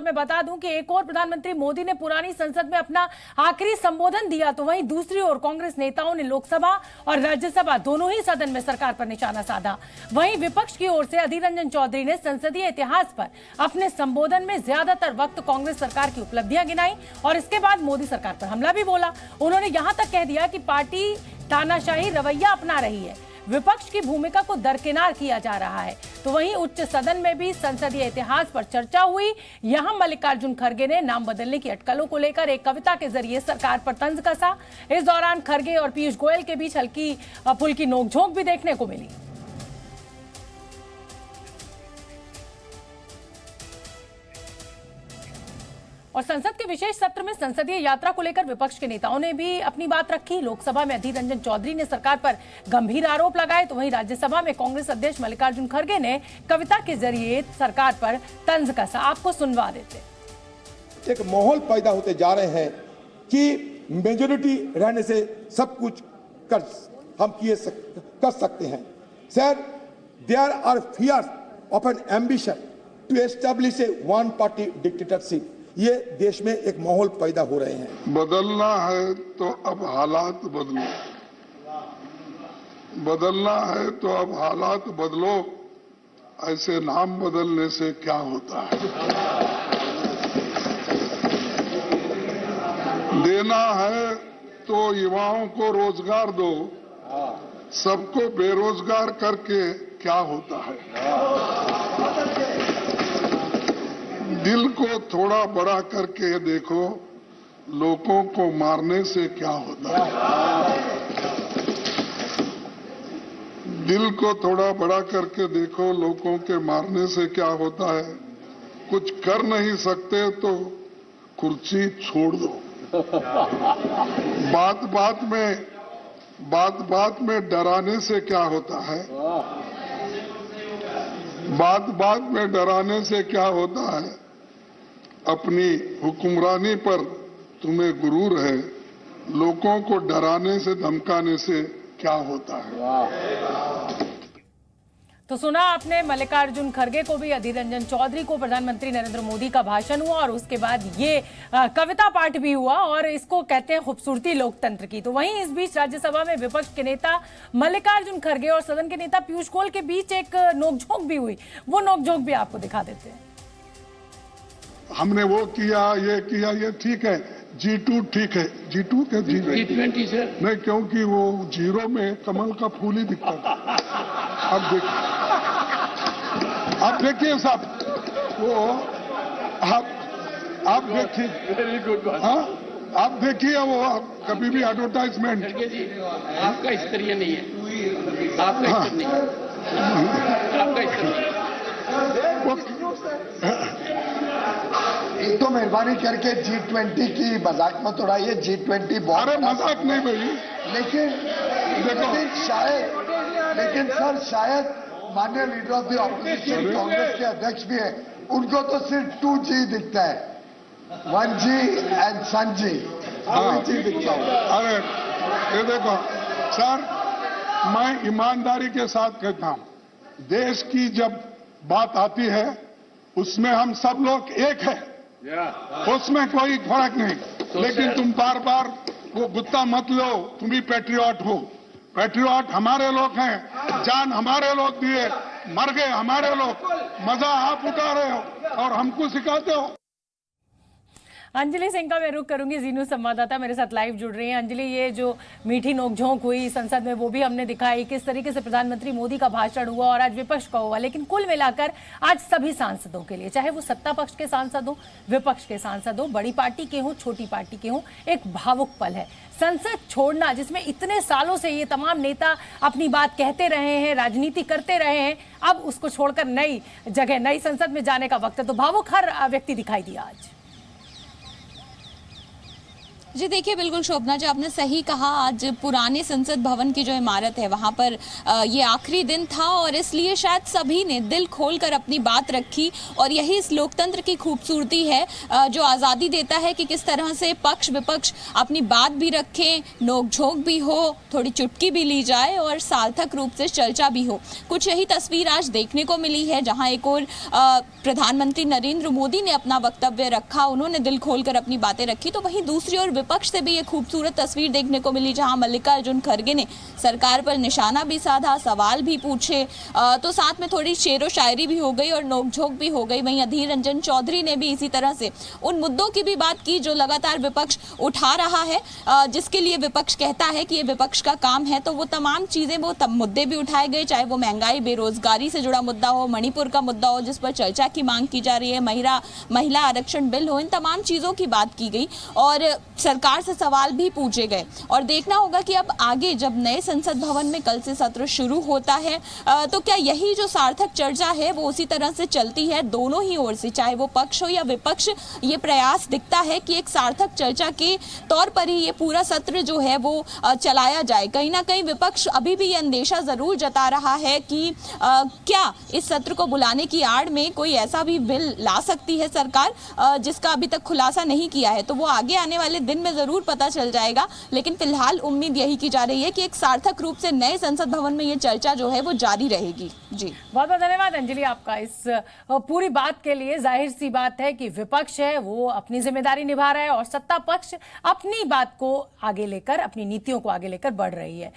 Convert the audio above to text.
मैं बता दूं कि एक और प्रधानमंत्री मोदी ने पुरानी संसद में अपना आखिरी संबोधन दिया, तो वहीं दूसरी ओर कांग्रेस नेताओं ने लोकसभा और राज्यसभा दोनों ही सदन में सरकार पर निशाना साधा। वहीं विपक्ष की ओर से अधीर रंजन चौधरी ने संसदीय इतिहास पर अपने संबोधन में ज्यादातर वक्त कांग्रेस सरकार की उपलब्धियां गिनाई और इसके बाद मोदी सरकार पर हमला भी बोला। उन्होंने यहां तक कह दिया कि पार्टी तानाशाही रवैया अपना रही है, विपक्ष की भूमिका को दरकिनार किया जा रहा है। तो वहीं उच्च सदन में भी संसदीय इतिहास पर चर्चा हुई। यहां मल्लिकार्जुन खड़गे ने नाम बदलने की अटकलों को लेकर एक कविता के जरिए सरकार पर तंज कसा। इस दौरान खड़गे और पीयूष गोयल के बीच हल्की फुल्की नोकझोंक भी देखने को मिली। और संसद के विशेष सत्र में संसदीय यात्रा को लेकर विपक्ष के नेताओं ने भी अपनी बात रखी। लोकसभा में अधीर रंजन चौधरी ने सरकार पर गंभीर आरोप लगाए, तो वहीं राज्यसभा में कांग्रेस अध्यक्ष मल्लिकार्जुन खड़गे ने कविता के जरिए सरकार पर तंज कसा। आपको सुनवा देते। एक माहौल पैदा होते जा रहे हैं कि मेजोरिटी रहने से सब कुछ हम कर सकते हैं। Sir, there are fears of an ambition to establish a one party dictatorship. ये देश में एक माहौल पैदा हो रहे हैं। बदलना है तो अब हालात बदलो, बदलना है तो अब हालात बदलो, ऐसे नाम बदलने से क्या होता है। देना है तो युवाओं को रोजगार दो, सबको बेरोजगार करके क्या होता है। दिल को थोड़ा बड़ा करके देखो, लोगों को मारने से क्या होता है। दिल को थोड़ा बड़ा करके देखो, लोगों के मारने से क्या होता है। कुछ कर नहीं सकते तो कुर्सी छोड़ दो। बात बात में डराने से क्या होता है। बात में डराने से क्या होता है। अपनी हुक्मरानी पर तुम्हें गुरूर है, लोगों को डराने से धमकाने से क्या होता है। तो सुना आपने मल्लिकार्जुन खड़गे को भी, अधीर रंजन चौधरी को। प्रधानमंत्री नरेंद्र मोदी का भाषण हुआ और उसके बाद ये कविता पाठ भी हुआ और इसको कहते हैं खूबसूरती लोकतंत्र की। तो वहीं इस बीच राज्यसभा में विपक्ष के नेता मल्लिकार्जुन खड़गे और सदन के नेता पीयूष गोयल के बीच एक नोकझोंक भी हुई। वो नोकझोंक भी आपको दिखा देते हैं। हमने वो किया, ये ठीक है। G2 ठीक है। G2 क्या G20 सर? नहीं, क्योंकि वो जीरो में कमल का फूल ही दिखता था। अब देखिए साहब, वो आप देखिए, वेरी गुड। हाँ, आप देखिए वो कभी भी एडवर्टाइजमेंट। आपका स्तरीय नहीं है, आपका स्तर नहीं है, आपका स्तर। एक तो मेहरबानी करके G20 की मजाक मत उड़ाइए। G20 बहुत, अरे मजाक नहीं भाई, लेकिन सर शायद माननीय leader of the opposition Congress के अध्यक्ष भी है, उनको तो सिर्फ 2G दिखता है, 1G एंड सन-जी, 2G दिखता है। अरे ये देखो सर, मैं ईमानदारी के साथ कहता हूं, देश की जब बात आती है उसमें हम सब लोग एक है, उसमें कोई फर्क नहीं। लेकिन तुम बार बार वो गुत्ता मत लो, तुम भी पैट्रियट हो। पैट्रियट हमारे लोग हैं, जान हमारे लोग दिए, मर गए हमारे लोग, मजा आप उठा रहे हो और हमको सिखाते हो। अंजलि सिंह का मैं रुख करूंगी, जीनू संवाददाता मेरे साथ लाइव जुड़ रही हैं। अंजलि, ये जो मीठी नोकझोंक हुई संसद में वो भी हमने दिखाई, किस तरीके से प्रधानमंत्री मोदी का भाषण हुआ और आज विपक्ष का हुआ। लेकिन कुल मिलाकर आज सभी सांसदों के लिए, चाहे वो सत्ता पक्ष के सांसद हो, विपक्ष के सांसद हो, बड़ी पार्टी के हो, छोटी पार्टी के हो, एक भावुक पल है। संसद छोड़ना, जिसमें इतने सालों से ये तमाम नेता अपनी बात कहते रहे हैं, राजनीति करते रहे हैं, अब उसको छोड़कर नई जगह, नई संसद में जाने का वक्त है। तो भावुक हर व्यक्ति दिखाई दिया आज। जी देखिए, बिल्कुल शोभना जी, आपने सही कहा। आज पुराने संसद भवन की जो इमारत है वहाँ पर ये आखिरी दिन था और इसलिए शायद सभी ने दिल खोलकर अपनी बात रखी और यही इस लोकतंत्र की खूबसूरती है जो आज़ादी देता है कि किस तरह से पक्ष विपक्ष अपनी बात भी रखें, नोक-झोंक भी हो, थोड़ी चुटकी भी ली जाए और सार्थक रूप से चर्चा भी हो। कुछ यही तस्वीर आज देखने को मिली है, जहाँ एक और प्रधानमंत्री नरेंद्र मोदी ने अपना वक्तव्य रखा, उन्होंने दिल खोलकर अपनी बातें रखी, तो वहीं दूसरी ओर विपक्ष से भी ये खूबसूरत तस्वीर देखने को मिली जहां मल्लिकार्जुन खड़गे ने सरकार पर निशाना भी साधा, सवाल भी पूछे, तो साथ में थोड़ी शेरो शायरी भी हो गई और नोकझोंक भी हो गई। वहीं अधीर रंजन चौधरी ने भी इसी तरह से उन मुद्दों की भी बात की जो लगातार विपक्ष उठा रहा है, जिसके लिए विपक्ष कहता है कि ये विपक्ष का काम है, तो वो तमाम चीजें, वो मुद्दे भी उठाए गए, चाहे वो महंगाई, बेरोजगारी से जुड़ा मुद्दा हो, मणिपुर का मुद्दा हो जिस पर चर्चा की मांग की जा रही है, महिला आरक्षण बिल हो, इन तमाम चीजों की बात की गई और सरकार से सवाल भी पूछे गए। और देखना होगा कि अब आगे जब नए संसद भवन में कल से सत्र शुरू होता है तो क्या यही जो सार्थक चर्चा है वो उसी तरह से चलती है दोनों ही ओर से, चाहे वो पक्ष हो या विपक्ष। ये प्रयास दिखता है कि एक सार्थक चर्चा के तौर पर ही ये पूरा सत्र जो है वो चलाया जाए। कहीं ना कहीं विपक्ष अभी भी ये अंदेशा जरूर जता रहा है कि क्या इस सत्र को बुलाने की आड़ में कोई ऐसा भी बिल ला सकती है सरकार जिसका अभी तक खुलासा नहीं किया है, तो वो आगे आने वाले दिन में जरूर पता चल जाएगा। लेकिन फिलहाल उम्मीद यही की जा रही है कि एक सार्थक रूप से नए संसद भवन में ये चर्चा जो है वो जारी रहेगी। जी बहुत बहुत धन्यवाद अंजलि आपका इस पूरी बात के लिए। जाहिर सी बात है कि विपक्ष है वो अपनी जिम्मेदारी निभा रहा है और सत्ता पक्ष अपनी बात को आगे लेकर, अपनी नीतियों को आगे लेकर बढ़ रही है।